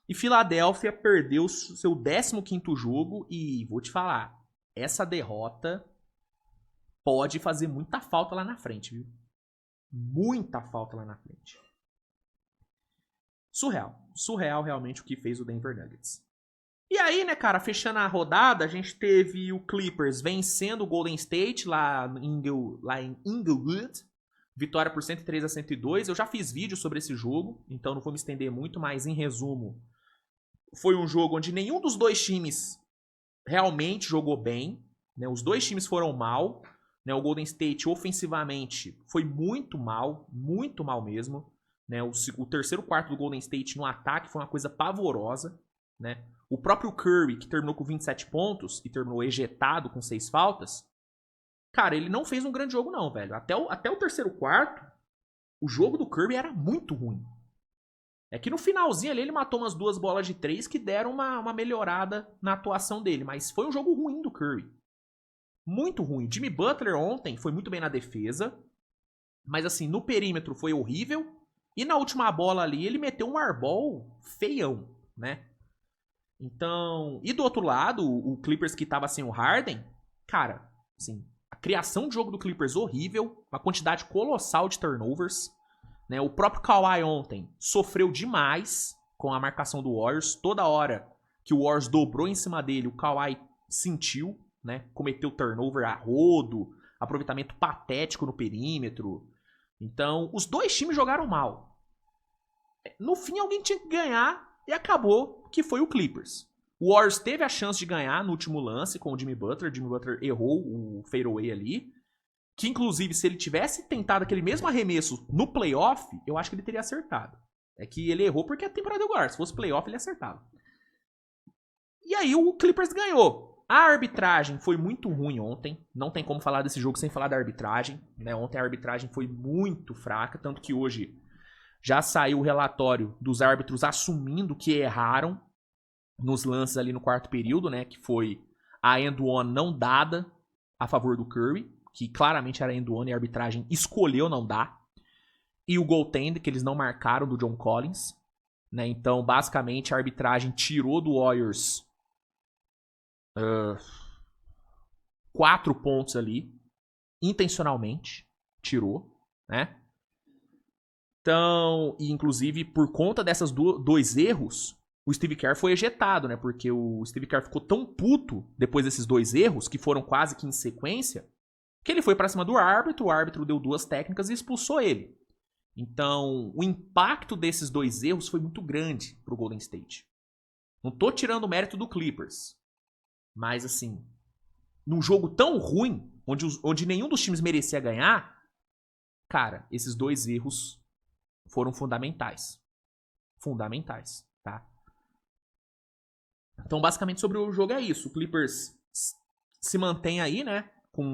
E Filadélfia perdeu seu 15º jogo. E vou te falar, essa derrota pode fazer muita falta lá na frente, viu? Muita falta lá na frente. Surreal realmente o que fez o Denver Nuggets. E aí, né, cara, fechando a rodada, a gente teve o Clippers vencendo o Golden State lá em Inglewood. Vitória por 103-102. Eu já fiz vídeo sobre esse jogo, então não vou me estender muito, mas em resumo, foi um jogo onde nenhum dos dois times realmente jogou bem, né? Os dois times foram mal, né? O Golden State ofensivamente foi muito mal mesmo, né? O terceiro quarto do Golden State no ataque foi uma coisa pavorosa, né? O próprio Curry, que terminou com 27 pontos e terminou ejetado com 6 faltas, cara, ele não fez um grande jogo não, velho. Até o terceiro quarto, o jogo do Curry era muito ruim. É que no finalzinho ali ele matou umas 2 bolas de 3 que deram uma melhorada na atuação dele. Mas foi um jogo ruim do Curry. Muito ruim. Jimmy Butler ontem foi muito bem na defesa. Mas assim, no perímetro foi horrível. E na última bola ali ele meteu um airball feião, né? Então... E do outro lado, o Clippers que tava sem o Harden, cara, assim, a criação de jogo do Clippers horrível. Uma quantidade colossal de turnovers. Né, o próprio Kawhi ontem sofreu demais com a marcação do Warriors. Toda hora que o Warriors dobrou em cima dele, o Kawhi sentiu, né, cometeu turnover a rodo, aproveitamento patético no perímetro. Então, os dois times jogaram mal. No fim, alguém tinha que ganhar e acabou que foi o Clippers. O Warriors teve a chance de ganhar no último lance com o Jimmy Butler. Jimmy Butler errou o fadeaway ali. Que, inclusive, se ele tivesse tentado aquele mesmo arremesso no playoff, eu acho que ele teria acertado. É que ele errou porque a temporada deu guarda. Se fosse playoff, ele acertava. E aí o Clippers ganhou. A arbitragem foi muito ruim ontem. Não tem como falar desse jogo sem falar da arbitragem. Né? Ontem a arbitragem foi muito fraca. Tanto que hoje já saiu o relatório dos árbitros assumindo que erraram nos lances ali no quarto período. Né? Que foi a end-one não dada a favor do Curry. Que claramente era end-one e a arbitragem escolheu não dar. E o goaltender, que eles não marcaram, do John Collins. Né? Então, basicamente, a arbitragem tirou do Warriors 4 pontos ali. Intencionalmente. Tirou. Né? Então, e inclusive, por conta dessas dois erros, o Steve Kerr foi ejetado, né? Porque o Steve Kerr ficou tão puto depois desses 2 erros, que foram quase que em sequência, que ele foi pra cima do árbitro, o árbitro deu 2 técnicas e expulsou ele. Então, o impacto desses 2 erros foi muito grande pro Golden State. Não tô tirando o mérito do Clippers. Mas, assim, num jogo tão ruim, onde nenhum dos times merecia ganhar, cara, esses 2 erros foram fundamentais. Fundamentais, tá? Então, basicamente, sobre o jogo é isso. O Clippers se mantém aí, né? Com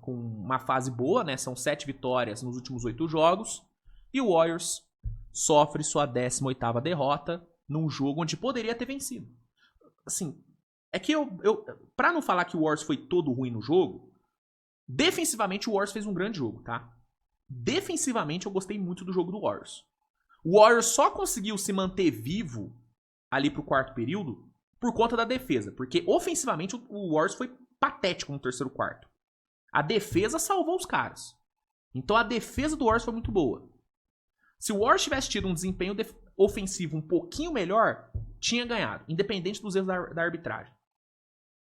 uma fase boa, né? São 7 vitórias nos últimos 8 jogos. E o Warriors sofre sua 18ª derrota num jogo onde poderia ter vencido. Assim, é que pra não falar que o Warriors foi todo ruim no jogo, defensivamente o Warriors fez um grande jogo, tá? Defensivamente eu gostei muito do jogo do Warriors. O Warriors só conseguiu se manter vivo ali pro quarto período por conta da defesa. Porque ofensivamente o Warriors foi patético no terceiro quarto. A defesa salvou os caras. Então a defesa do Warriors foi muito boa. Se o Warriors tivesse tido um desempenho ofensivo um pouquinho melhor, tinha ganhado, independente dos erros da arbitragem.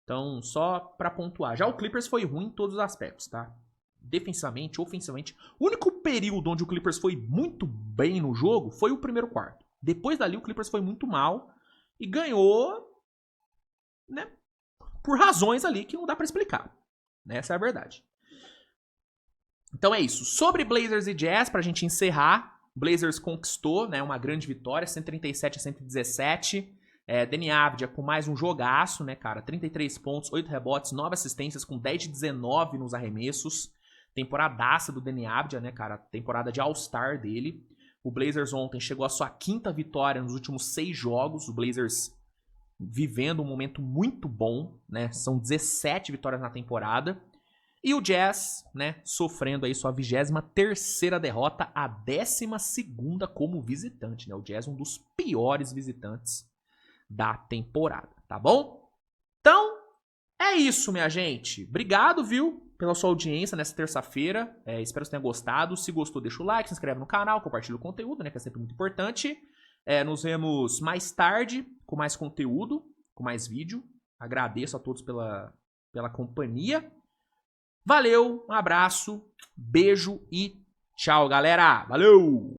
Então, só pra pontuar. Já o Clippers foi ruim em todos os aspectos, tá? Defensivamente, ofensivamente. O único período onde o Clippers foi muito bem no jogo foi o primeiro quarto. Depois dali, o Clippers foi muito mal e ganhou, né, por razões ali que não dá pra explicar. Essa é a verdade. Então é isso. Sobre Blazers e Jazz, pra gente encerrar, Blazers conquistou, né, uma grande vitória, 137-117. Deni Avdija com mais um jogaço, né, cara? 33 pontos, 8 rebotes, 9 assistências, com 10 de 19 nos arremessos. Temporadaça do Deni Avdija, né, cara? Temporada de All-Star dele. O Blazers ontem chegou à sua 5ª vitória nos últimos 6 jogos. O Blazers vivendo um momento muito bom, né? São 17 vitórias na temporada. E o Jazz, né, sofrendo aí sua 23ª derrota, a 12ª como visitante, né? O Jazz é um dos piores visitantes da temporada, tá bom? Então, é isso, minha gente. Obrigado, viu, pela sua audiência nessa terça-feira. Espero que você tenha gostado. Se gostou, deixa o like, se inscreve no canal, compartilha o conteúdo, né, que é sempre muito importante. Nos vemos mais tarde com mais conteúdo, com mais vídeo. Agradeço a todos pela companhia. Valeu, um abraço, beijo e tchau, galera. Valeu!